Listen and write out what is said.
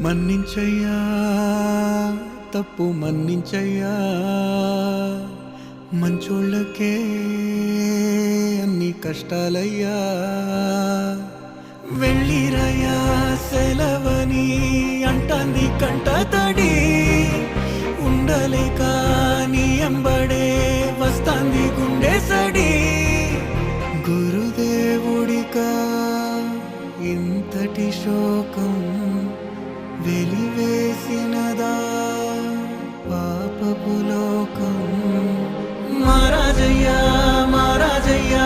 మన్నించయ్యా తప్పు మన్నించయ్యా మంచోళ్ళకే అన్ని కష్టాలయ్యా వెళ్ళిరయ్యా సెలవని అంటాంది కంట తడి ఉండలేక నీ ఎంబడే వస్తాంది గుండె సడి గురుదేవుడికా ఇంతటి శోకం వెలివేసినదా పాపపు లోకం మహారాజయ్యా మహారాజయ్యా